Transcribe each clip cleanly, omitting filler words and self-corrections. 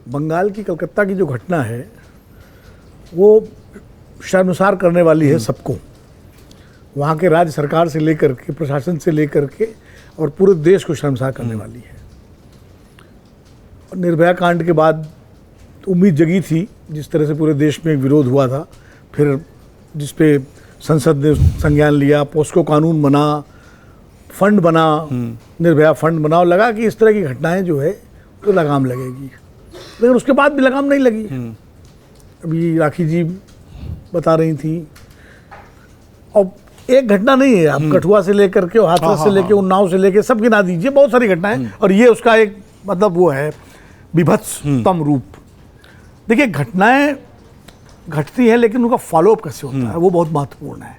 बंगाल की कलकत्ता की जो घटना है वो शर्मसार करने वाली है सबको, वहाँ के राज्य सरकार से लेकर के, प्रशासन से लेकर के और पूरे देश को शर्मसार करने वाली है। निर्भया कांड के बाद उम्मीद जगी थी, जिस तरह से पूरे देश में विरोध हुआ था, फिर जिस पे संसद ने संज्ञान लिया, पोस्को कानून बना, फंड बना, निर्भया फंड बना, और लगा कि इस तरह की घटनाएं जो है तो लगाम लगेगी, लेकिन उसके बाद भी लगाम नहीं लगी। अभी राखी जी बता रही थी, और एक घटना नहीं है, आप कठुआ से लेकर के, हाथरस से लेकर, उन्नाव से लेकर सब गिना दीजिए, बहुत सारी घटनाएं, और ये उसका एक मतलब वो है विभत्सतम रूप। देखिए, घटनाएं घटती हैं, लेकिन उनका फॉलोअप कैसे होता है वो बहुत महत्वपूर्ण है।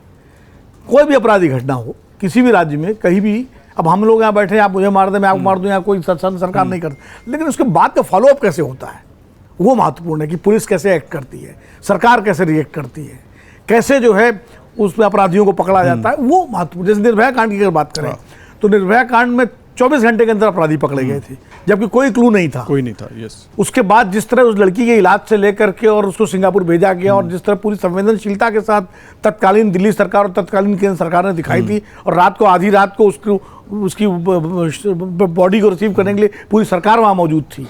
कोई भी अपराधी घटना हो किसी भी राज्य में, कहीं भी, अब हम लोग यहाँ बैठे हैं, आप मुझे मार दें, मैं आपको मार दूं, यहाँ कोई सरकार नहीं करती, लेकिन उसके बाद का फॉलोअप कैसे होता है वो महत्वपूर्ण है कि पुलिस कैसे एक्ट करती है, सरकार कैसे रिएक्ट करती है, कैसे जो है उसमें अपराधियों को पकड़ा जाता है, वो महत्वपूर्ण। जैसे निर्भया कांड की अगर बात करें तो निर्भया कांड में 24 घंटे के अंदर अपराधी पकड़े गए थे, जबकि कोई क्लू नहीं था, यस। उसके बाद जिस तरह उस लड़की के इलाज से लेकर के और उसको सिंगापुर भेजा गया, और जिस तरह पूरी संवेदनशीलता के साथ तत्कालीन दिल्ली सरकार और तत्कालीन केंद्र सरकार ने दिखाई थी, और रात को, आधी रात को उसकी बॉडी को रिसीव करने के लिए पूरी सरकार वहाँ मौजूद थी,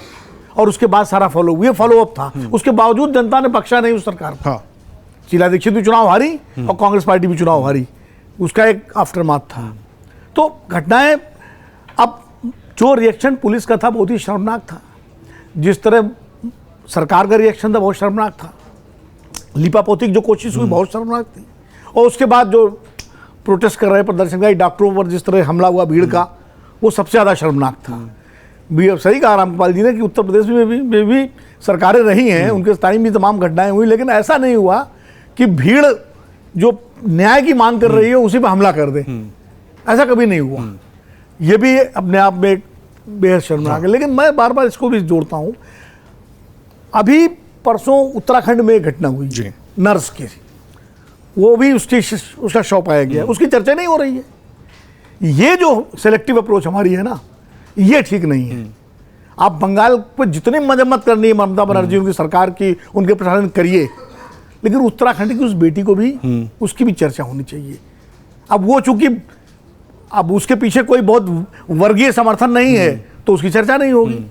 और उसके बाद सारा फॉलोअप था। उसके बावजूद जनता ने बख्शा नहीं उस सरकार को। शीला दीक्षित भी चुनाव हारी और कांग्रेस पार्टी भी चुनाव हारी, उसका एक आफ्टरमाथ था। तो घटनाएं, अब जो रिएक्शन पुलिस का था बहुत ही शर्मनाक था, जिस तरह सरकार का रिएक्शन था बहुत शर्मनाक था, लिपापोती की जो कोशिश हुई बहुत शर्मनाक थी, और उसके बाद जो प्रोटेस्ट कर रहे प्रदर्शनकारी डॉक्टरों पर जिस तरह हमला हुआ भीड़ का, वो सबसे ज़्यादा शर्मनाक था। सही कहा रामपाल जी ने कि उत्तर प्रदेश में भी सरकारें रही हैं, उनके टाइम भी तमाम घटनाएं हुई, लेकिन ऐसा नहीं हुआ कि भीड़ जो न्याय की मांग कर रही है उसी पर हमला कर दे, ऐसा कभी नहीं हुआ। ये भी अपने आप में एक बेहद शर्मनाक है। लेकिन मैं बार बार इसको भी जोड़ता हूँ, अभी परसों उत्तराखंड में एक घटना हुई नर्स की, वो भी उसका शव पाया गया, उसकी चर्चा नहीं हो रही है। ये जो सेलेक्टिव अप्रोच हमारी है ना, ये ठीक नहीं है। आप बंगाल पर जितनी मजम्मत करनी है ममता बनर्जी उनकी सरकार की, उनके प्रशासन करिए, लेकिन उत्तराखंड की उस बेटी को भी, उसकी भी चर्चा होनी चाहिए। अब वो चूंकि अब उसके पीछे कोई बहुत वर्गीय समर्थन नहीं है, तो उसकी चर्चा नहीं होगी।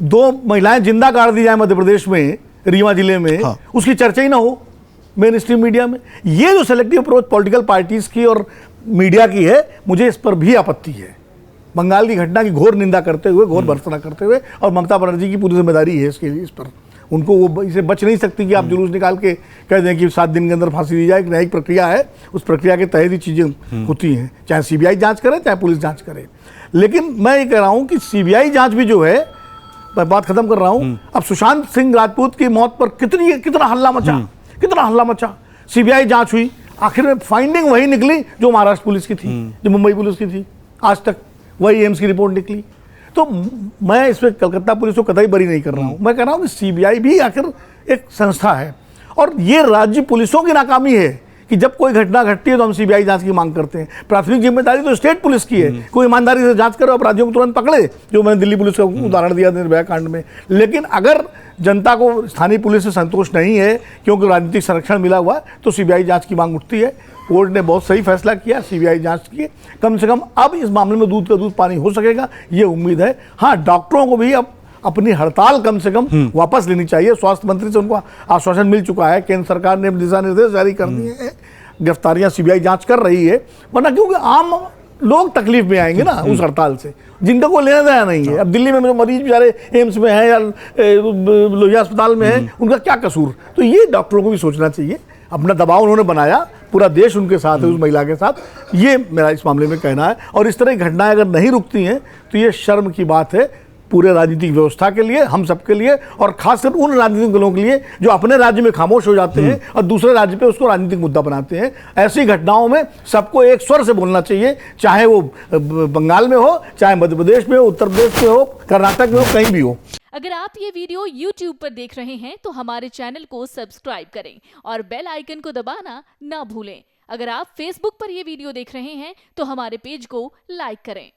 2 महिलाएं जिंदा गाड़ दी जाए मध्य प्रदेश में, रीवा जिले में, उसकी चर्चा ही ना हो मेन स्ट्रीम मीडिया में। ये जो सेलेक्टिव अप्रोच पॉलिटिकल पार्टीज की और मीडिया की है, मुझे इस पर भी आपत्ति है। बंगाल की घटना की घोर निंदा करते हुए, घोर भर्त्सना करते हुए, और ममता बनर्जी की पूरी जिम्मेदारी है इसके लिए, इस पर उनको वो इसे बच नहीं सकती कि आप जुलूस निकाल के कह दें कि 7 दिन के अंदर फांसी दी जाए। एक न्यायिक प्रक्रिया है, उस प्रक्रिया के तहत ही चीज़ें होती हैं, चाहे सीबीआई जांच करे चाहे पुलिस जांच करे। लेकिन मैं ये कह रहा हूँ कि सीबीआई जांच भी जो है, मैं बात खत्म कर रहा हूँ, अब सुशांत सिंह राजपूत की मौत पर कितना हल्ला मचा, सीबीआई जांच हुई, आखिर में फाइंडिंग वही निकली जो महाराष्ट्र पुलिस की थी, जो मुंबई पुलिस की थी, आज तक वही एम्स की रिपोर्ट निकली। तो मैं इसमें कलकत्ता पुलिस को कतई बरी नहीं कर रहा हूं, मैं कह रहा हूं कि सीबीआई भी आखिर एक संस्था है, और ये राज्य पुलिसों की नाकामी है कि जब कोई घटना घटती है तो हम सीबीआई जांच की मांग करते हैं। प्राथमिक जिम्मेदारी तो स्टेट पुलिस की है, कोई ईमानदारी से जांच करे, अपराधियों को तुरंत पकड़े, जो मैंने दिल्ली पुलिस का उदाहरण दिया निर्भया कांड में। लेकिन अगर जनता को स्थानीय पुलिस से संतोष नहीं है क्योंकि राजनीतिक संरक्षण मिला हुआ, तो सीबीआई जांच की मांग उठती है। कोर्ट ने बहुत सही फैसला किया, सीबीआई जांच की, कम से कम अब इस मामले में दूध का दूध पानी हो सकेगा, ये उम्मीद है। हाँ, डॉक्टरों को भी अब अपनी हड़ताल कम से कम वापस लेनी चाहिए। स्वास्थ्य मंत्री से उनको आश्वासन मिल चुका है, केंद्र सरकार ने दिशा निर्देश जारी कर दिए हैं, गिरफ्तारियां सीबीआई जांच कर रही है, वरना क्योंकि आम लोग तकलीफ में आएंगे ना उस हड़ताल से, जिनका कोई लेना देना नहीं है। अब दिल्ली में जो मरीज बेचारे एम्स में है या लोहिया अस्पताल में है, उनका क्या कसूर? तो ये डॉक्टरों को भी सोचना चाहिए। अपना दबाव उन्होंने बनाया, पूरा देश उनके साथ है, उस महिला के साथ, ये मेरा इस मामले में कहना है। और इस तरह की घटनाएं अगर नहीं रुकती हैं तो ये शर्म की बात है पूरे राजनीतिक व्यवस्था के लिए, हम सबके लिए, और खासकर उन राजनीतिक दलों के लिए जो अपने राज्य में खामोश हो जाते हैं और दूसरे राज्य पे उसको राजनीतिक मुद्दा बनाते हैं। ऐसी घटनाओं में सबको एक स्वर से बोलना चाहिए, चाहे वो बंगाल में हो, चाहे मध्य प्रदेश में हो, उत्तर प्रदेश में हो, कर्नाटक में हो, कहीं भी हो। अगर आप ये वीडियो YouTube पर देख रहे हैं तो हमारे चैनल को सब्सक्राइब करें और बेल आइकन को दबाना ना भूलें। अगर आप Facebook पर ये वीडियो देख रहे हैं तो हमारे पेज को लाइक करें।